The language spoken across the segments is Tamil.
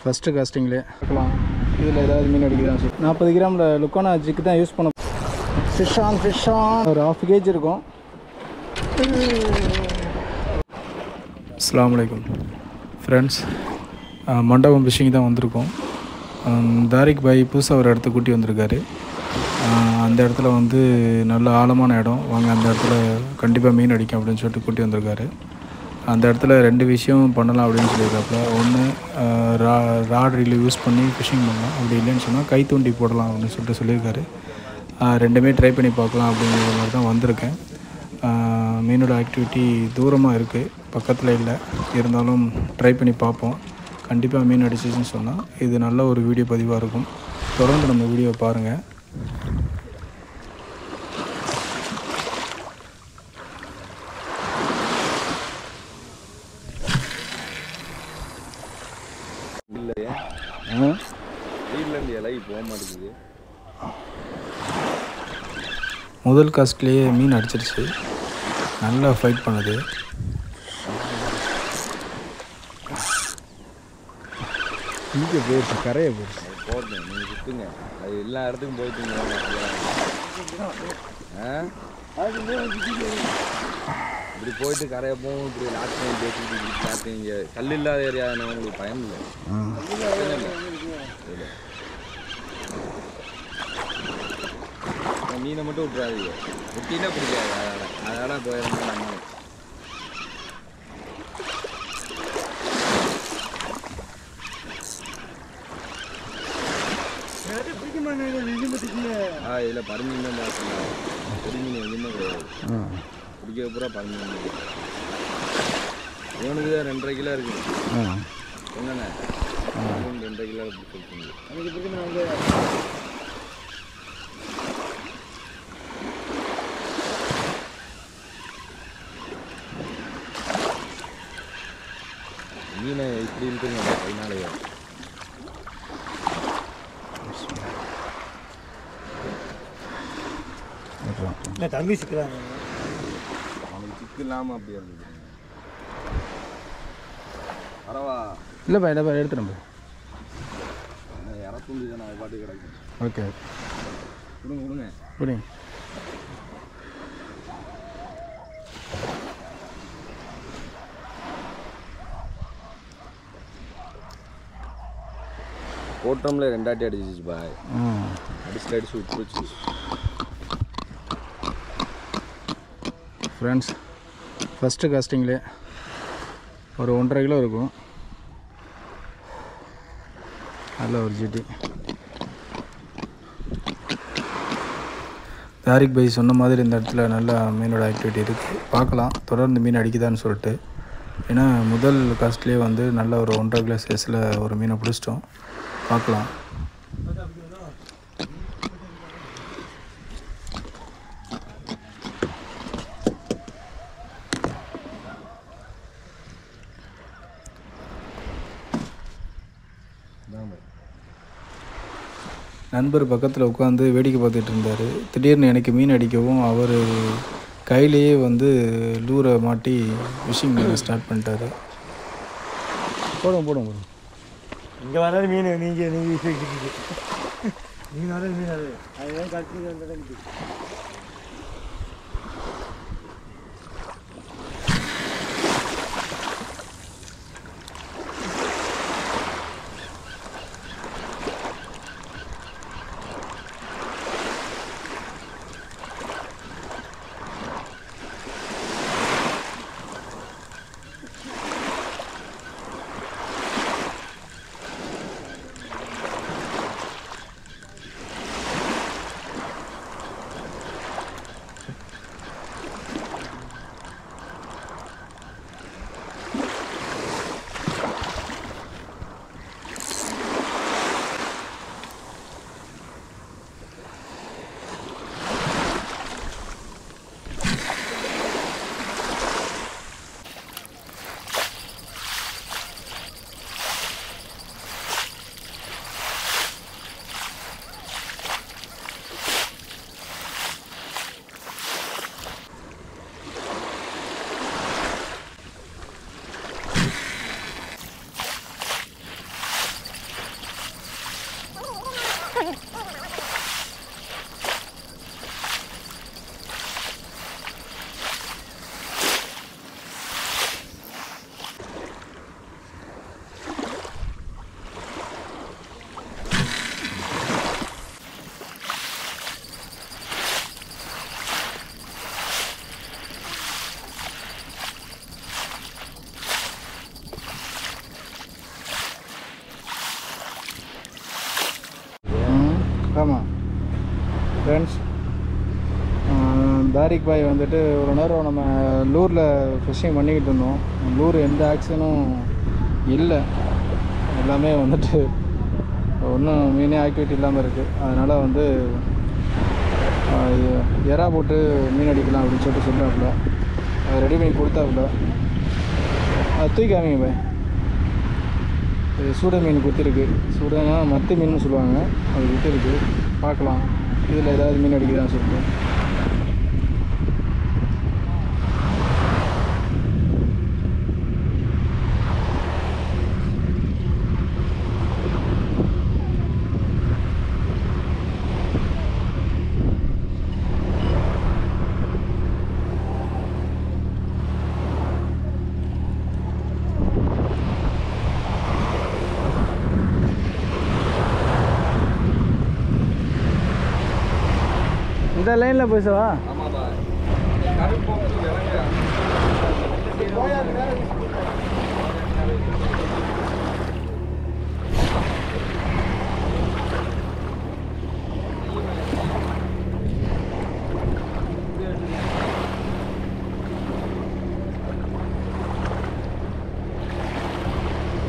ஃபஸ்ட்டு காஸ்டிங்லேயே பார்க்கலாம். இதில் ஏதாவது மீன் அடிக்கிறான். 40 கிராமில் லுக்கானா ஜிக்கு தான் யூஸ் பண்ண. ஃபிஷ் ஆன் ஒரு 1/2 kg இருக்கும். அஸ்ஸலாமு அலைக்கும் ஃப்ரெண்ட்ஸ், மண்டபம் ஃபிஷிங் தான் வந்திருக்கோம். தாரிக் பாய் புதுசாக ஒரு இடத்த கூட்டி வந்திருக்காரு. அந்த இடத்துல வந்து நல்ல ஆழமான இடம், வாங்க அந்த இடத்துல கண்டிப்பாக மீன் அடிக்கும் அப்படின்னு சொல்லிட்டு கூட்டி வந்திருக்காரு. அந்த இடத்துல 2 விஷயம் பண்ணலாம் அப்படின்னு சொல்லியிருக்காப்புல. ஒன்று ராட் ரீல் யூஸ் பண்ணி ஃபிஷிங் பண்ணலாம், அப்படி இல்லைன்னு சொன்னால் கை தூண்டி போடலாம் அப்படின்னு சொல்லிட்டு சொல்லியிருக்காரு. 2மே ட்ரை பண்ணி பார்க்கலாம் அப்படிங்கிற மாதிரி தான் வந்திருக்கேன். மீனோட ஆக்டிவிட்டி தூரமாக இருக்குது, பக்கத்தில் இல்லை. இருந்தாலும் ட்ரை பண்ணி பார்ப்போம். கண்டிப்பாக மீன் அடிச்சிச்சுன்னு சொன்னால் இது நல்ல ஒரு வீடியோ பதிவாக இருக்கும். தொடர்ந்து நம்ம வீடியோவை பாருங்கள். முதல் காஸ்ட்லேயே மீன் அடிச்சிருச்சு, நல்லா ஃபைட் பண்ணுது. இங்கே போயிடுச்சு, கரையை போயிடுச்சு. போட்டேன், நீங்கள் சுற்றுங்க, அது எல்லா இடத்துக்கும் போயிட்டுங்க. இப்படி போயிட்டு கரையை போகும், இப்படி லாஸ்ட் டைம் பேசிட்டு லாஸ்ட் இங்கே கல் இல்லாத ஏரியா உங்களுக்கு பயம் இல்லை. மீனை மட்டும் விட்டுறாதீங்க, விட்டினா பிடிக்காது. அதெல்லாம் போயிடணும். நம்ம இதில் பருமீன் தான் பார்க்கலாம். பொடி மீன் எதுவுமே கிடையாது, பிடிக்க பூரா பருமீன். இவனுக்கு தான் 2.5 கிலோ இருக்குது. என்னண்ணே 2.5 கிலோ பிடிச்சிருக்கீங்க. மீனை இப்படி இருக்குங்க கைனாலேயே. இல்லை தம்பி சிக்கிறாங்க, அவனுக்கு சிக்கு இல்லாமல் அப்படியே இருந்துச்சு. பரவா இல்லைப்பா இல்லைப்பா எடுத்துட்டேன். இறத்துண்டு தான் நான் பாட்டு கிடக்கும். ஓகே கொடுங்க புரியுங்க. போட்டோம்ல 2 ஆட்டி அடிச்சிச்சு பாய். அடிச்சு விட்டுருச்சு. ஃப்ரெண்ட்ஸ், ஃபஸ்ட்டு காஸ்டிங்லேயே ஒரு 1.5 கிலோ இருக்கும். நல்ல ஒரு ஜிடி. தாரிக் பாய் சொன்ன மாதிரி இந்த இடத்துல நல்ல மீனோட ஆக்டிவிட்டி இருக்குது. பார்க்கலாம் தொடர்ந்து மீன் அடிக்குதான்னு சொல்லிட்டு. ஏன்னா முதல் காஸ்ட்லேயே வந்து நல்ல ஒரு 1.5 கிலோ சைஸில் ஒரு மீனை பிடிச்சிட்டோம். பார்க்கலாம். நண்பர் பக்கத்தில் உட்காந்து வேடிக்கை பார்த்துட்டு இருந்தார். திடீர்னு எனக்கு மீன் அடிக்கவும் அவர் கையிலேயே வந்து லூரை மாட்டி ஃபிஷிங் ஸ்டார்ட் பண்ணிட்டாரு. போடும். இங்கே வராது மீன், நீங்கள் மீன் வராது, மீன் வராது. அதுதான் கட்டி வந்துட்டு. ஆமாம் ஃப்ரெண்ட்ஸ், தாரிக் பாய் வந்துட்டு ஒரு நேரம் நம்ம லூரில் ஃபிஷ்ஷிங் பண்ணிக்கிட்டு இருந்தோம். லூர் எந்த ஆக்ஷனும் இல்லை, எல்லாமே வந்துட்டு ஒன்றும் மீனே ஆக்டிவிட்டி இல்லாமல் இருக்குது. அதனால் வந்து எறா போட்டு மீன் அடிக்கலாம் அப்படின்னு சொல்லிட்டு சொல்கிறாப்புல. அதை ரெடி பண்ணி கொடுத்தாப்புல. அது தூக்கி காமிங்க பாய். இது சூட மீன் குத்திருக்கு. சூடனா மத்தி மீன் சொல்லுவாங்க, அது குத்திருக்கு. பார்க்கலாம் இதில் ஏதாவது மீன் அடிக்குதான்னு சொல்லிட்டு. இந்த லைனில் போய் சாவா. ஆமாப்பா, கருப்பு வந்து இறங்குறான்.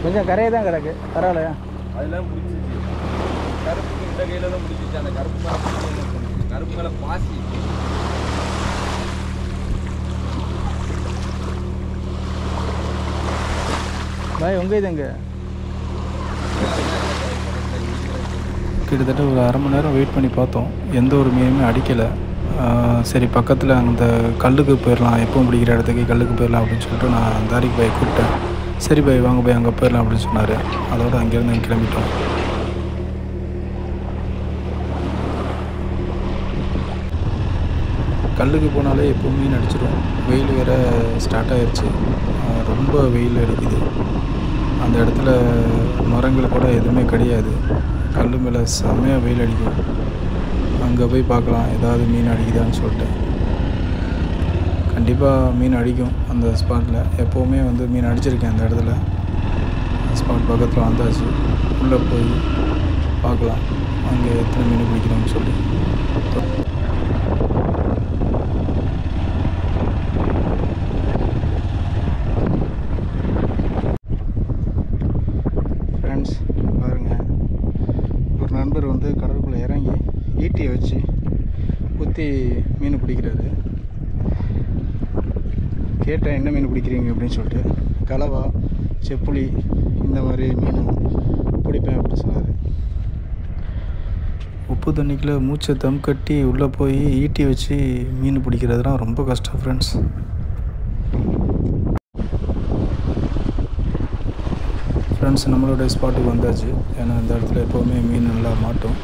கொஞ்சம் கரையை தான் கிடக்கு, பரவாயில்லையா? அதெல்லாம் பிடிச்சிச்சு. கருப்புக்கு இந்த கையில தான் பிடிச்சிச்சு. அந்த கருப்பு மேலே பாசி. பாய் உங்க இது எங்க? கிட்டத்தட்ட ஒரு அரை மணி நேரம் வெயிட் பண்ணி பார்த்தோம், எந்த ஒரு மீனுமே அடிக்கலை. சரி பக்கத்தில் அந்த கல்லுக்கு போயிடலாம், எப்பவும் பிடிக்கிற இடத்துக்கு கல்லுக்கு போயிடலாம் அப்படின்னு சொல்லிட்டு நான் தாரிக் பாய் கூப்பிட்டேன். சரி பாய் வாங்க போய் அங்கே போயிடலாம் அப்படின்னு சொன்னார். அதோடு அங்கேருந்து கிளம்பிட்டோம். கல்லுக்கு போனாலே எப்போ மீன் அடிச்சிடும். வெயில் வேறு ஸ்டார்ட் ஆகிடுச்சு, ரொம்ப வெயில் அடிக்குது. அந்த இடத்துல மரங்கள் கூட எதுவுமே கிடையாது, கல் மேலே செம்மையாக வெயில் அடிக்கும். அங்கே போய் பார்க்கலாம் ஏதாவது மீன் அடிக்குதான்னு சொல்லிட்டு. கண்டிப்பாக மீன் அடிக்கும் அந்த ஸ்பாட்டில். எப்போவுமே வந்து மீன் அடிச்சிருக்கேன் அந்த இடத்துல. ஸ்பாட் பக்கத்தில் வந்தாச்சு, உள்ளே போய் பார்க்கலாம் அங்கே எத்தனை மீன் பிடிக்கிறோம்னு சொல்லி. ஃப்ரெண்ட்ஸ் பாருங்கள், ஒரு நண்பர் வந்து கடலுக்குள்ளே இறங்கி ஈட்டியை வச்சு குத்தி மீன் பிடிக்கிறாரு. கேட்டேன் என்ன மீன் பிடிக்கிறீங்க அப்படின்னு சொல்லிட்டு. கலவா, செப்புளி இந்த மாதிரி மீன் பிடிப்பேன் அப்படின்னு சொன்னார். உப்பு தண்ணிக்குள்ளே மூச்சை தம் கட்டி உள்ளே போய் ஈட்டி வச்சு மீன் பிடிக்கிறதுலாம் ரொம்ப கஷ்டம் ஃப்ரெண்ட்ஸ். ஃப்ரெண்ட்ஸ் நம்மளோட ஸ்பாட்டுக்கு வந்தாச்சு. ஏன்னா இந்த இடத்துல எப்போவுமே மீன் நல்லா மாட்டோம்.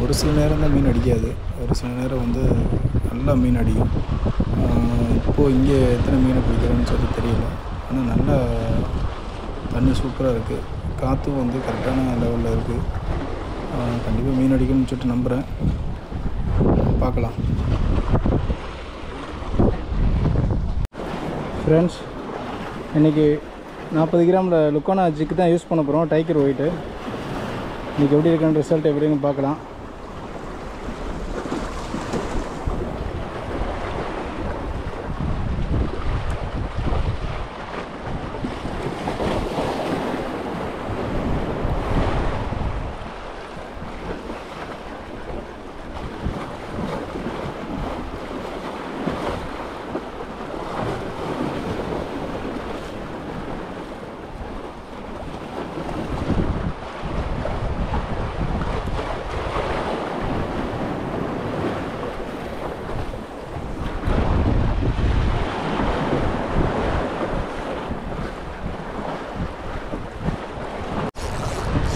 ஒரு சில நேரம் தான் மீன் அடிக்காது, ஒரு சில நேரம் வந்து நல்லா மீன் அடிக்கும். இப்போது இங்கே எத்தனை மீனை பிடிக்கிறோன்னு சொல்லி தெரியல, ஆனால் நல்லா தண்ணி சூப்பராக இருக்குது, காற்றும் வந்து கரெக்டான லெவலில் இருக்குது. கண்டிப்பாக மீன் அடிக்கணும்னு சொல்லிட்டு நம்புகிறேன். பார்க்கலாம் ஃப்ரெண்ட்ஸ். இன்றைக்கி 40 கிராமில் லுக்கானா ஜிக்கு தான் யூஸ் பண்ண போகிறோம், டைகர் ஒயிட்டு. இன்றைக்கி எப்படி இருக்குன்னு ரிசல்ட் எப்படின்னு பார்க்கலாம்.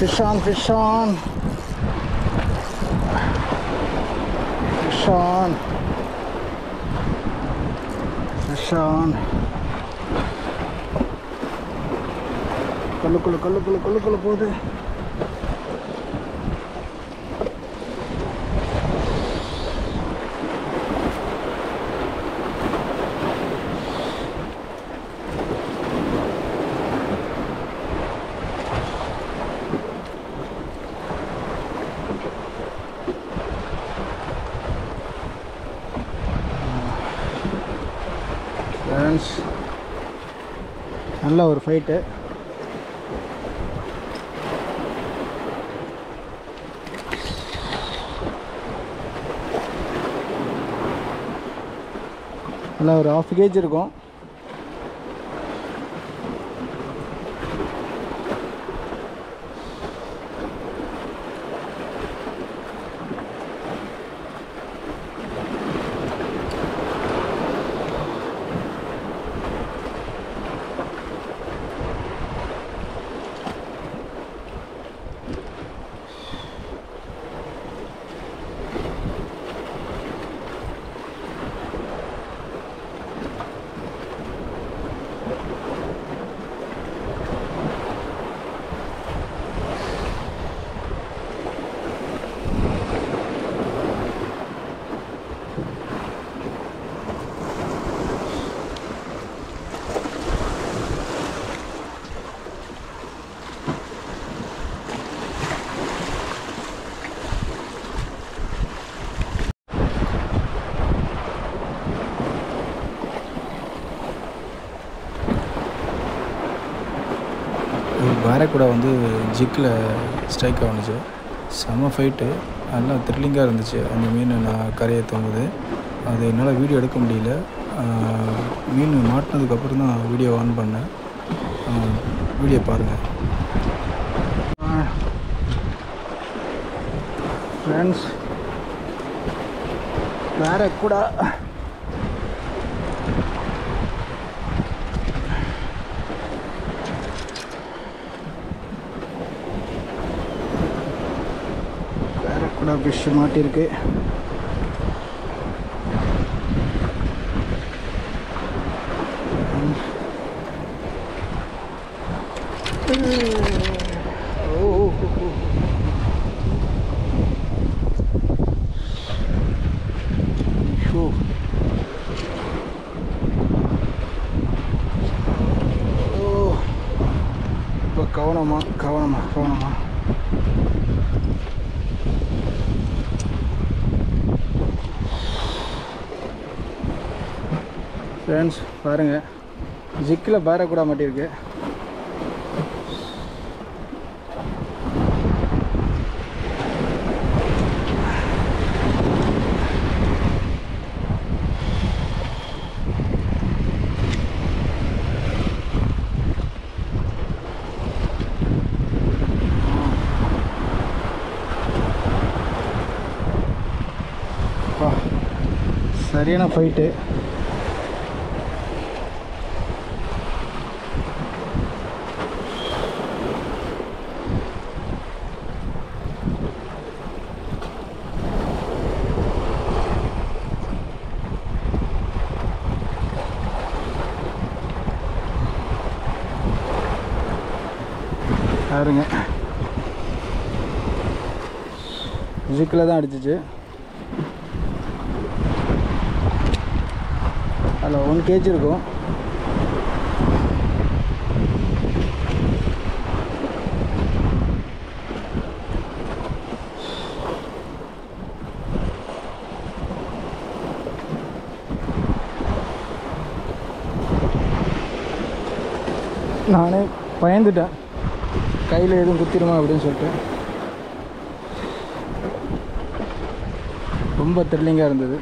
Fish on, fish on. Fish on. Fish on. கல்லுக்குள்ள போகுது. நல்ல ஒரு ஃபைட்டு. நல்லா ஒரு 1/2 kg இருக்கும். பேரக்கூடா வந்து ஜிக்கில் ஸ்ட்ரைக் ஆகுனுச்சு. செம்ம ஃபைட்டு, நல்லா த்ரில்லிங்காக இருந்துச்சு. அந்த மீன் நான் கரையை தோங்குது, அது என்னால் வீடியோ எடுக்க முடியல. மீன் மாட்டினதுக்கப்புறம் தான் வீடியோ ஆன் பண்ணேன். வீடியோ பாருங்கள் ஃப்ரெண்ட்ஸ். பேரக்கூடா ஃபிஷ் மாட்டிருக்கு. இப்போ கவனமா. ஃப்ரெண்ட்ஸ் பாருங்கள், ஜிக்கில் பேரக்கூடா மாட்டியிருக்கு. சரியான ஃபைட்டு. பாருங்க, ஜிக்கில் தான் அடிச்சிச்சு. அதில் 1 kg இருக்கும். நானே பயந்துட்டேன், கையில் எதுவும் குத்திடுமா அப்படின்னு சொல்லிட்டு. ரொம்ப த்ரில்லிங்காக இருந்தது.